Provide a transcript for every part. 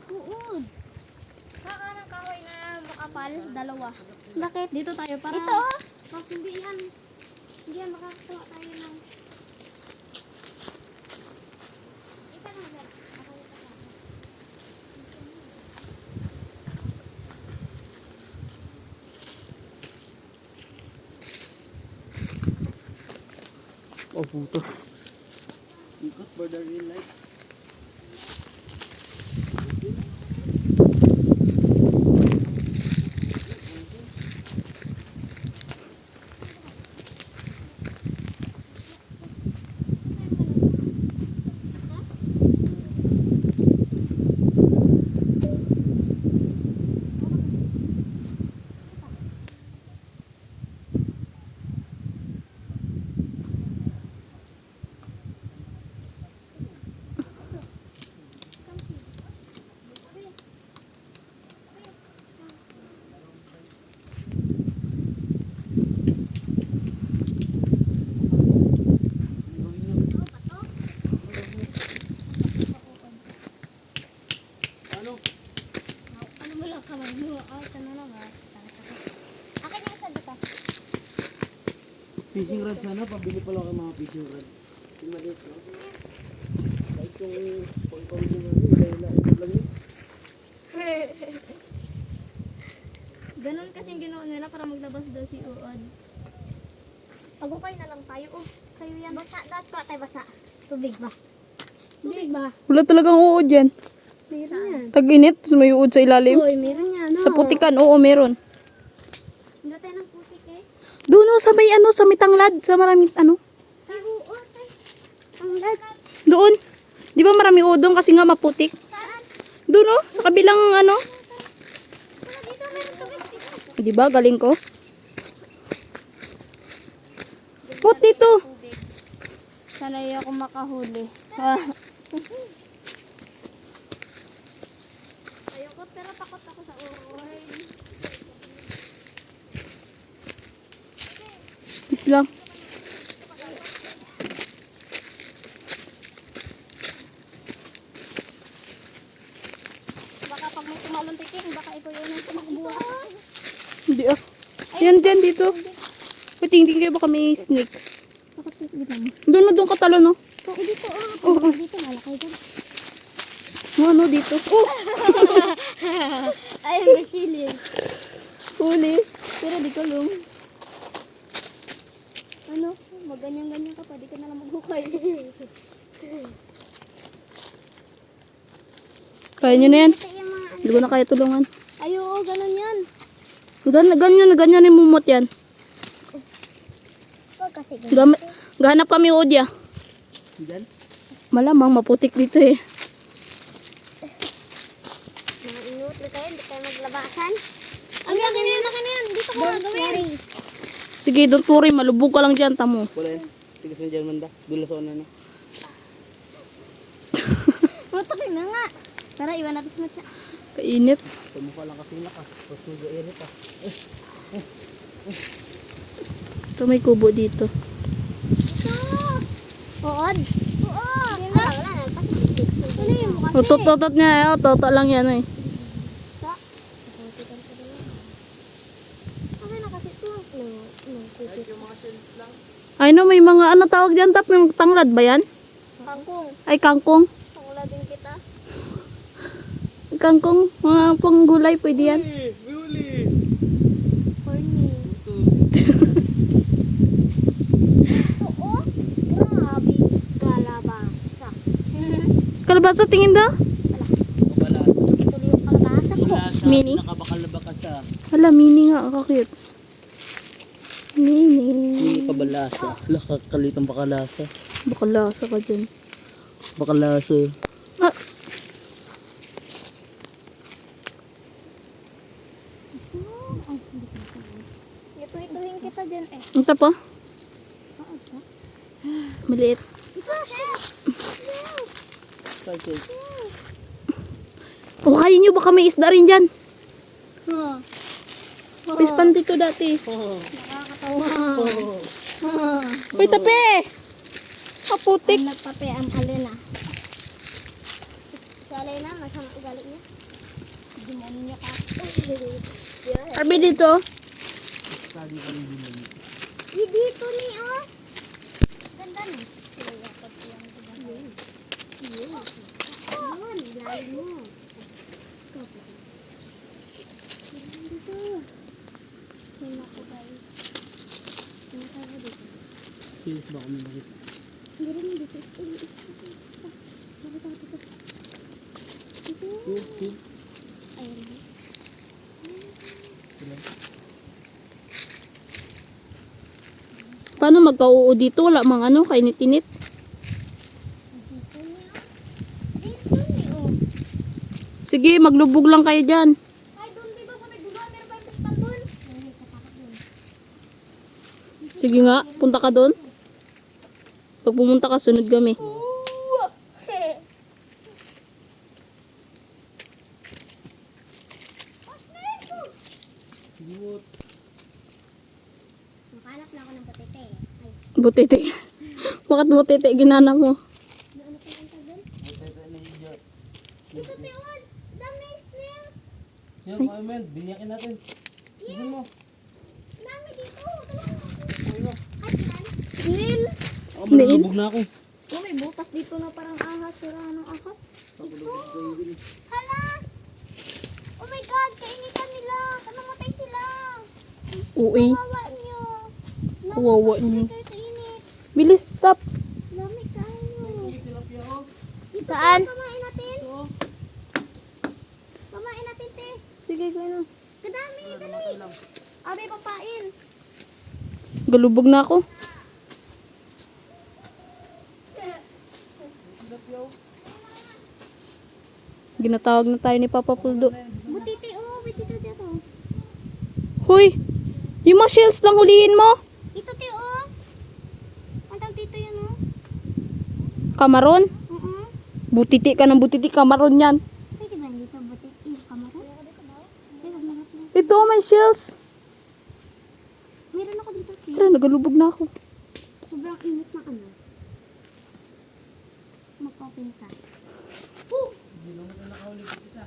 Uod. Saka ng kahoy na makapal, dalawa. Bakit? Dito tayo para... Ito oh. Hindi yan. Hindi yan, makakakuha tayo ng... Ika na ba? Oh, puto. Ikot border in light. Ano mo lang kamay mo? Ito na lang ah. Akin yung isa dito. Fishing rod sana, pabili pa lang ang mga fishing rod. Yung maliit, no? Kahit yung pang-pang-pang lang yun. Ganun kasing ginawa nila para maglabas daw si Uod. Pagukay na lang tayo. Oh, sa'yo yan. Basa. Dapat ko tayo basa. Tubig ba? Tubig ba? Wala talagang uod yan. Meron yan. Tag-init, tapos may uod sa ilalim. Uy, meron yan. No? Sa putikan, oo, meron. Hindi tayo ng putik eh. Doon oh, sa may ano, sa may tanglad, sa maraming ano. Ay, Uod eh. Ang lag. Doon. Di ba marami uod doon kasi nga maputik? Saan? Doon oh, sa kabilang ano. Wala dito. Meron tubig dito. Di ba, galing ko? Put dito. Sanay ako makahuli. Ayoko, pero takot ako sa uod. Wait lang. Baka pag may tumalong tiking, baka ikaw yun ang tumakbo. Hindi ah. Yan dyan dito. Wait, hindi kayo baka may snake. Takot dito mo. Doon na doon katalo no. So, dito, oh. Dito, malakay dyan. Ano dito? Oh! Ay, masilin. Huli. Pero di ko lum. Ano? Maganyan-ganyan ka pa. Di ka na lang maghukay. Kaya nyo na yan. Ito yung mga... Hindi ko na kaya tulungan. Ay, oo, ganun yan. Ganyan yung mumot yan. Huwag kasi Gahanap kami udya. Diyan? Malamang maputik dito eh. mga inut na tayo. Hindi tayo maglabasan. Ano yan? Akin na yan. Dito ko nga gawin. Sige, don't worry. Malubog ka lang dyan, tamo. Wala yan. Tigas na dyan, Manda. Dula sa una na. Matakin na nga. Tara, iwan natin si Matcha. Kainit. Tumukha lang kasi lakas. Tapos mag-irit ah. Ito may kubo dito. Uod. Uod. Wala na. Ano yung mukha? O, totot niya eh. O, toto lang yan eh. Okay na kasi ito. Ay no, may mga ano tawag dyan, tap? Yung tanglad ba yan? Kangkong. Ay, kangkong. Pangula din kita. Kangkong, mga panggulay, pwede yan. Huli! Horny. Oo. Grabe. Kalabasa. Kalabasa, tingin daw? Kabalasa. Tuloy yung kalabasa ko. Kalasa. Mini? Nakabakal-bakasa. Hala, mini nga, kakit. Mini. May kabalasa. Lakakalitang bakalasa. Bakalasa ka dyan. Bakalasa. Ah, Ito-ituhin kita dyan eh. ito pa. Maliit. Cycle. O, kaya nyo baka may isda rin dyan. Huh. Fish pan dito dati. Nakakatawa. Uy, tape! Kaputik. Ang nagpape ang alin ah. Sa Alay na, masama ugali niya. Demonyo niya ka. Arby dito. Tali ka rin din. Dito ni, oh. Ganda na. Yun, ilalim mo. Dito. Yun ako, guys. Yun ako dito. Kilis ba kami bakit? Hindi rin dito. Bakit ako dito? Dito. Okay. Ayun. Paano magka-oo dito? Wala mang ano, kainit-init. Dito niya. Dito ni, oh. Sige, maglubog lang kayo dyan. Ay, doon, di ba sa may dulo? Meron pa yung pistan doon. Ay, katakot doon. Sige nga, punta ka doon. Pag pumunta ka, sunod kami. Sinuot. Nakahanap na ako ng patete. Ay, Butete. Bakit butete ginana mo? ano pa yung tagal? Ay, tayo na yung jar. Ito, Teon! Dami snail! Yan, Mel, biniyakin natin. Tignan mo. Dami dito! Tulungan mo. Uy mo. Ay, snail! Ako, Snail? malulubog na ako. Oh, may butas dito na parang ahas. Sirahan ng ahas. Papalubog kayo din. Hala! Oh my God! Kainitan nila! Kanamatay sila! Uy. Kawawa niyo! Kawawa niyo. Kayo sa init! Bilis, stop. Dami kayo! Tilapia ko. Dito, Saan? Pamain natin! Ito. Pamain natin, te! Sige, kayo na. Kadami! Dali! Lang. Abi, papain! Galubog na ako. Tilapia ko. Ginatawag na tayo ni Papa Puldo. Butiti, oh! Butiti dito. Hoy! Yung mga shells lang hulihin mo. Ito, te, oh! Ang tawag dito yun, oh! Kamaron. Oo. Butiti ka ng butiti. Kamaron yan. Pwede ba dito butiti? Kamaro? Pwede ba natin? Ito, may shells. Meron ako dito, te. Tara, nagalubog na ako. Sobrang init na ano. Magpapinta. Hindi lang ito nakaulit isa.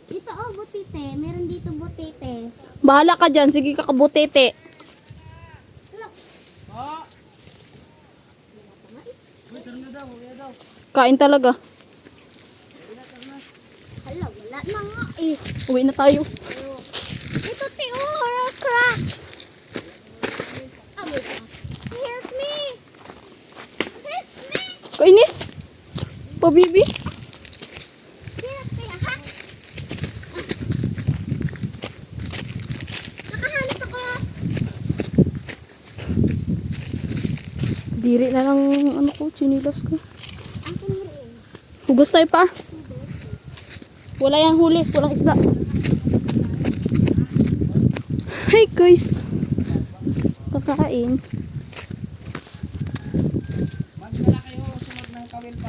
Dito, oh, butite. Meron dito butite. Bahala ka dyan. Sige, kakabutete. Look. Ah! Uy, tara na daw. Huwag daw. Kain talaga. Hala, wala na nga eh. Uwi na tayo. Ito, te, oh, cracks. Abay ka. Help me. Help me. Kainis. Pabibi. Help me, ha? Nakahanap ako. Diri na lang ano ko, chinilas ko. Ang rin. Hugas tayo pa. Wala yang huli. Walang isda. Hey guys. Kakain.